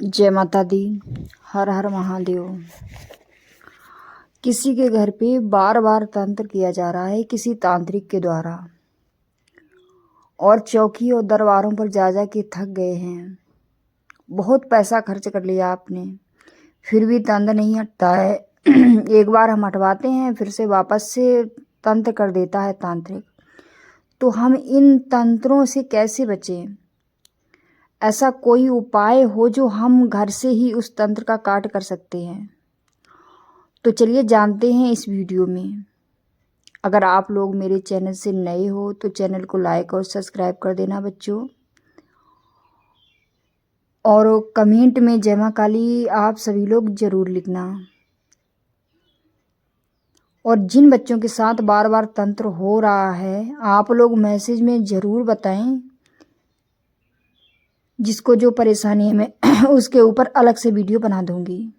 जय माता दी। हर हर महादेव। किसी के घर पे बार बार तंत्र किया जा रहा है किसी तांत्रिक के द्वारा, और चौकी और दरबारों पर जा जा के थक गए हैं। बहुत पैसा खर्च कर लिया आपने, फिर भी तंत्र नहीं हटता है। एक बार हम हटवाते हैं, फिर से वापस से तंत्र कर देता है तांत्रिक। तो हम इन तंत्रों से कैसे बचें? ऐसा कोई उपाय हो जो हम घर से ही उस तंत्र का काट कर सकते हैं? तो चलिए जानते हैं इस वीडियो में। अगर आप लोग मेरे चैनल से नए हो तो चैनल को लाइक और सब्सक्राइब कर देना बच्चों, और कमेंट में जय मां काली आप सभी लोग ज़रूर लिखना। और जिन बच्चों के साथ बार बार तंत्र हो रहा है, आप लोग मैसेज में ज़रूर बताएं। जिसको जो परेशानी है मैं उसके ऊपर अलग से वीडियो बना दूंगी।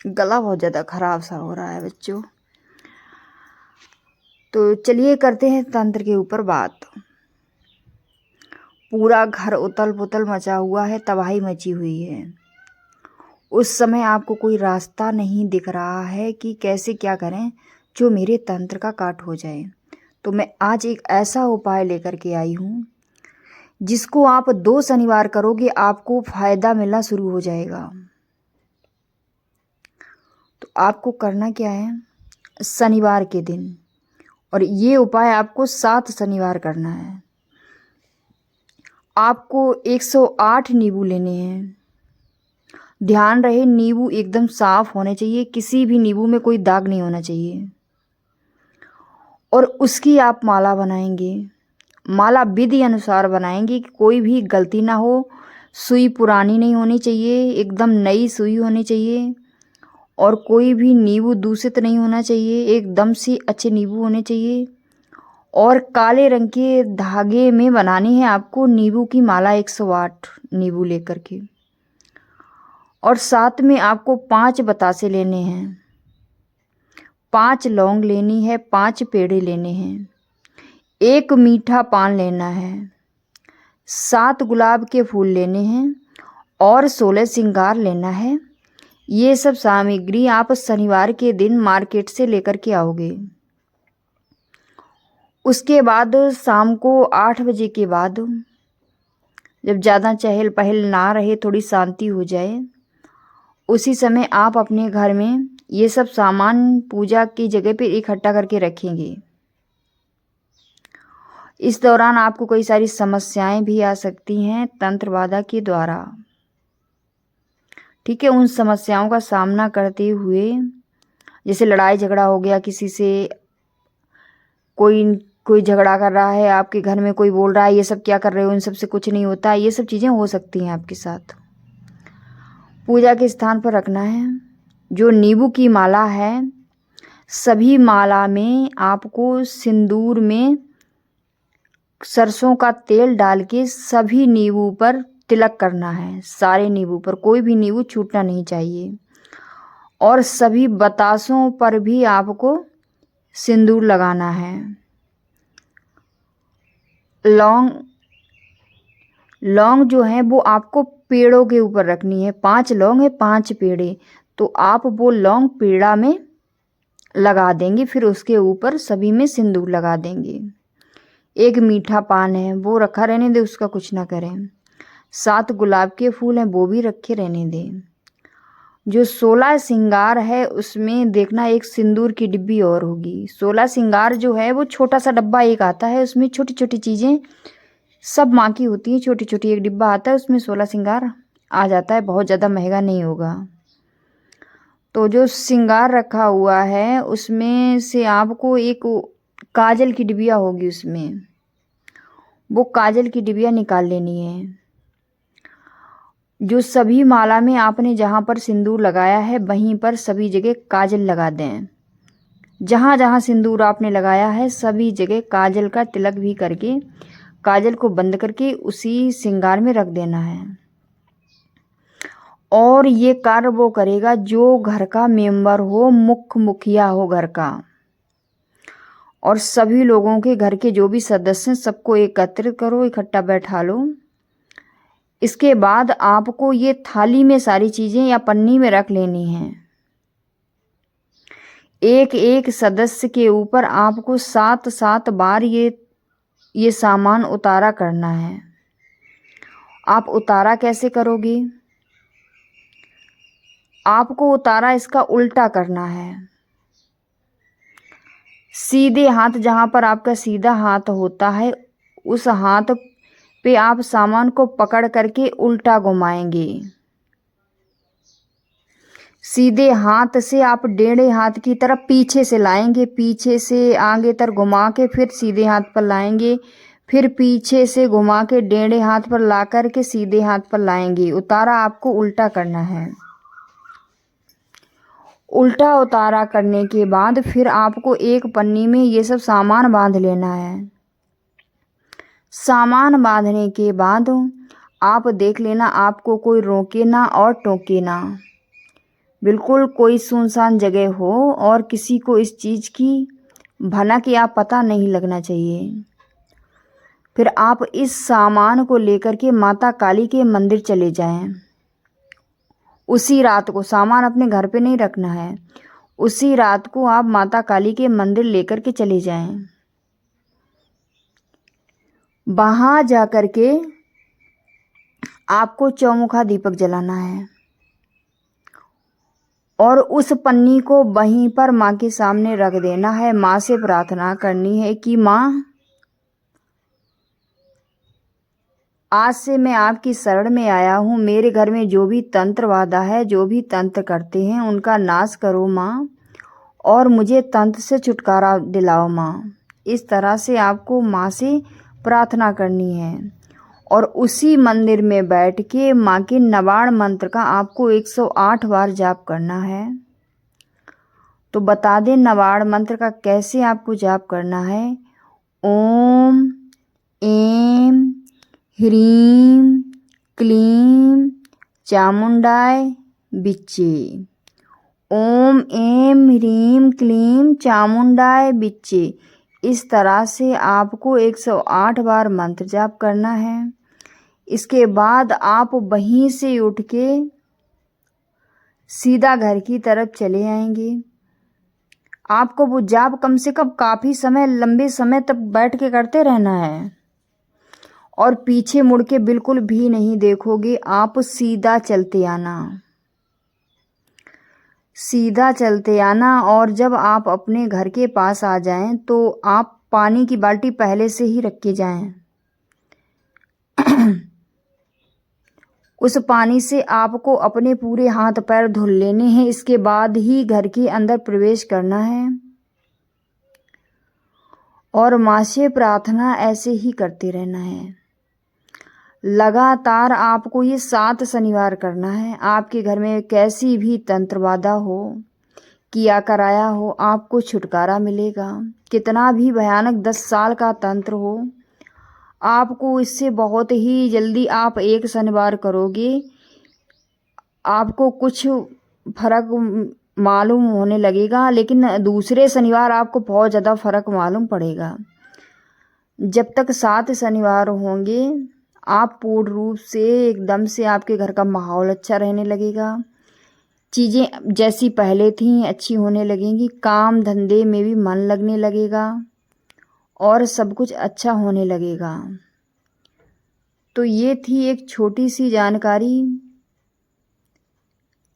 गला बहुत ज़्यादा ख़राब सा हो रहा है बच्चों। तो चलिए करते हैं तंत्र के ऊपर बात। पूरा घर उतल पुतल मचा हुआ है, तबाही मची हुई है। उस समय आपको कोई रास्ता नहीं दिख रहा है कि कैसे क्या करें जो मेरे तंत्र का काट हो जाए। तो मैं आज एक ऐसा उपाय लेकर के आई हूँ जिसको आप 2 शनिवार करोगे, आपको फ़ायदा मिलना शुरू हो जाएगा। तो आपको करना क्या है, शनिवार के दिन, और ये उपाय आपको 7 शनिवार करना है। आपको 108 नींबू लेने हैं। ध्यान रहे नींबू एकदम साफ होने चाहिए, किसी भी नींबू में कोई दाग नहीं होना चाहिए। और उसकी आप माला बनाएंगे। माला विधि अनुसार बनाएंगे कि कोई भी गलती ना हो। सुई पुरानी नहीं होनी चाहिए, एकदम नई सुई होनी चाहिए। और कोई भी नींबू दूषित नहीं होना चाहिए, एकदम से अच्छे नींबू होने चाहिए। और काले रंग के धागे में बनानी है आपको नींबू की माला, 108 नींबू लेकर के। और साथ में आपको 5 बतासे लेने हैं, 5 लौंग लेनी है, 5 पेड़े लेने हैं, 1 मीठा पान लेना है, 7 गुलाब के फूल लेने हैं, और 16 श्रृंगार लेना है। ये सब सामग्री आप शनिवार के दिन मार्केट से लेकर के आओगे। उसके बाद शाम को 8 बजे के बाद, जब ज़्यादा चहल पहल ना रहे, थोड़ी शांति हो जाए, उसी समय आप अपने घर में ये सब सामान पूजा की जगह पे इकट्ठा करके रखेंगे। इस दौरान आपको कई सारी समस्याएं भी आ सकती हैं तंत्र बाधा के द्वारा। ठीक है, उन समस्याओं का सामना करते हुए, जैसे लड़ाई झगड़ा हो गया किसी से, कोई झगड़ा कर रहा है आपके घर में, कोई बोल रहा है ये सब क्या कर रहे हो, इन सब से कुछ नहीं होता, ये सब चीज़ें हो सकती हैं आपके साथ। पूजा के स्थान पर रखना है। जो नींबू की माला है, सभी माला में आपको सिंदूर में सरसों का तेल डाल के सभी नींबू पर तिलक करना है। सारे नींबू पर, कोई भी नींबू छूटना नहीं चाहिए। और सभी बतासों पर भी आपको सिंदूर लगाना है। लौंग जो है वो आपको पेड़ों के ऊपर रखनी है। 5 लौंग है, 5 पेड़े, तो आप वो लौंग पेड़ा में लगा देंगे, फिर उसके ऊपर सभी में सिंदूर लगा देंगे। 1 मीठा पान है, वो रखा रहने दे, उसका कुछ ना करें। 7 गुलाब के फूल हैं, वो भी रखे रहने दें। जो 16 श्रृंगार है, उसमें देखना एक सिंदूर की डिब्बी और होगी। 16 श्रृंगार जो है वो छोटा सा डब्बा एक आता है, उसमें छोटी छोटी चीज़ें सब माँ की होती हैं। छोटी छोटी एक डिब्बा आता है, उसमें 16 श्रृंगार आ जाता है, बहुत ज़्यादा महंगा नहीं होगा। तो जो श्रृंगार रखा हुआ है उसमें से आपको एक काजल की डिबिया होगी, उसमें वो काजल की डिबिया निकाल लेनी है। जो सभी माला में आपने जहाँ पर सिंदूर लगाया है वहीं पर सभी जगह काजल लगा दें। जहाँ जहाँ सिंदूर आपने लगाया है सभी जगह काजल का तिलक भी करके, काजल को बंद करके उसी श्रृंगार में रख देना है। और ये कार्य वो करेगा जो घर का मेंबर हो, मुखिया हो घर का। और सभी लोगों के घर के जो भी सदस्य हैं सबको एकत्रित करो, इकट्ठा बैठा लो। इसके बाद आपको ये थाली में सारी चीज़ें या पन्नी में रख लेनी हैं। एक एक सदस्य के ऊपर आपको 7 बार ये सामान उतारा करना है। आप उतारा कैसे करोगे? आपको उतारा इसका उल्टा करना है। सीधे हाथ, जहाँ पर आपका सीधा हाथ होता है उस हाथ पे आप सामान को पकड़ करके उल्टा घुमाएंगे। सीधे हाथ से आप डेढ़े हाथ की तरफ पीछे से लाएंगे, पीछे से आगे तक घुमा के फिर सीधे हाथ पर लाएंगे, फिर पीछे से घुमा के डेढ़े हाथ पर ला कर के सीधे हाथ पर लाएंगे। उतारा आपको उल्टा करना है। उल्टा उतारा करने के बाद फिर आपको एक पन्नी में ये सब सामान बांध लेना है। सामान बांधने के बाद आप देख लेना आपको कोई रोके ना और टोके ना। बिल्कुल कोई सुनसान जगह हो और किसी को इस चीज़ की भनक या पता नहीं लगना चाहिए। फिर आप इस सामान को लेकर के माता काली के मंदिर चले जाएं। उसी रात को, सामान अपने घर पे नहीं रखना है, उसी रात को आप माता काली के मंदिर लेकर के चले जाएं। वहाँ जा कर के आपको चौमुखा दीपक जलाना है और उस पन्नी को वहीं पर माँ के सामने रख देना है। माँ से प्रार्थना करनी है कि माँ, आज से मैं आपकी शरण में आया हूँ। मेरे घर में जो भी तंत्र वादा है, जो भी तंत्र करते हैं, उनका नाश करो माँ, और मुझे तंत्र से छुटकारा दिलाओ माँ। इस तरह से आपको माँ से प्रार्थना करनी है और उसी मंदिर में बैठ के माँ के नवाड़ मंत्र का आपको 108 बार जाप करना है। तो बता दें नवाड़ मंत्र का कैसे आपको जाप करना है। ओम ऐं ह्रीं क्लीं चामुंडाय बिच्चे। ओम ऐं ह्रीं क्लीं चामुंडाय बिच्चे। इस तरह से आपको 108 बार मंत्र जाप करना है। इसके बाद आप वहीं से उठ के सीधा घर की तरफ चले आएंगे। आपको वो जाप कम से कम काफ़ी समय, लंबे समय तक बैठ के करते रहना है और पीछे मुड़ के बिल्कुल भी नहीं देखोगे। आप सीधा चलते आना, सीधा चलते आना। और जब आप अपने घर के पास आ जाएं तो आप पानी की बाल्टी पहले से ही रख के जाएं। उस पानी से आपको अपने पूरे हाथ पैर धुल लेने हैं। इसके बाद ही घर के अंदर प्रवेश करना है और माँ से प्रार्थना ऐसे ही करते रहना है। लगातार आपको ये 7 शनिवार करना है। आपके घर में कैसी भी तंत्रवादा हो, किया कराया हो, आपको छुटकारा मिलेगा। कितना भी भयानक 10 साल का तंत्र हो, आपको इससे बहुत ही जल्दी, आप एक शनिवार करोगे आपको कुछ फर्क मालूम होने लगेगा, लेकिन दूसरे शनिवार आपको बहुत ज़्यादा फर्क मालूम पड़ेगा। जब तक 7 शनिवार होंगे आप पूर्ण रूप से एकदम से आपके घर का माहौल अच्छा रहने लगेगा। चीज़ें जैसी पहले थीं अच्छी होने लगेंगी। काम धंधे में भी मन लगने लगेगा और सब कुछ अच्छा होने लगेगा। तो ये थी एक छोटी सी जानकारी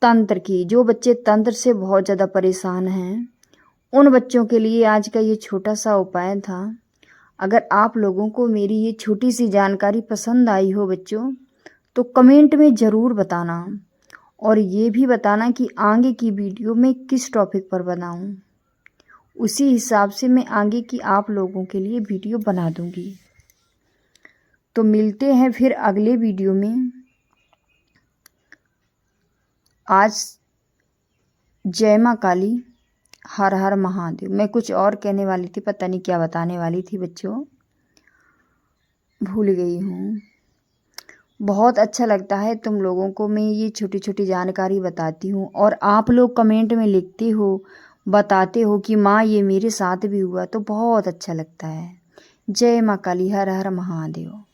तंत्र की। जो बच्चे तंत्र से बहुत ज़्यादा परेशान हैं उन बच्चों के लिए आज का ये छोटा सा उपाय था। अगर आप लोगों को मेरी ये छोटी सी जानकारी पसंद आई हो बच्चों, तो कमेंट में ज़रूर बताना और ये भी बताना कि आगे की वीडियो में किस टॉपिक पर बनाऊं। उसी हिसाब से मैं आगे की आप लोगों के लिए वीडियो बना दूंगी। तो मिलते हैं फिर अगले वीडियो में। आज जय माँ काली, हर हर महादेव। मैं कुछ और कहने वाली थी, पता नहीं क्या बताने वाली थी बच्चों, भूल गई हूँ। बहुत अच्छा लगता है तुम लोगों को मैं ये छोटी छोटी जानकारी बताती हूँ और आप लोग कमेंट में लिखते हो, बताते हो कि माँ ये मेरे साथ भी हुआ, तो बहुत अच्छा लगता है। जय माँ काली, हर हर महादेव।